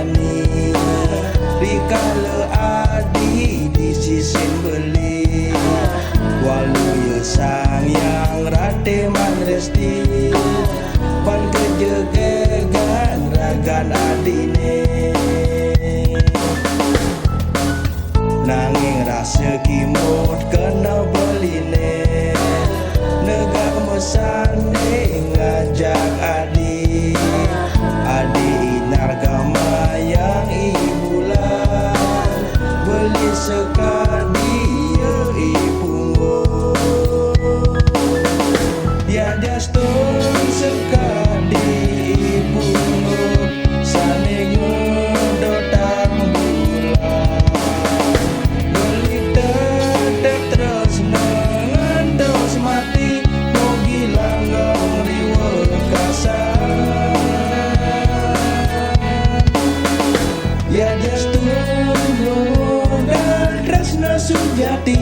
jani rikala adi di sisin beli walau ye sang yang rate man resti pan kejegegan ragan adine nanging rasa kimut kena beline negak mesane ngajak adi nargama yang ibulan beli sekali ya ibu tiada stone sekali ibu sane ngedotang bulan beli tetep terus ngantos mati mau gilang riwa kasar ya just tunggu dan tresna sujati.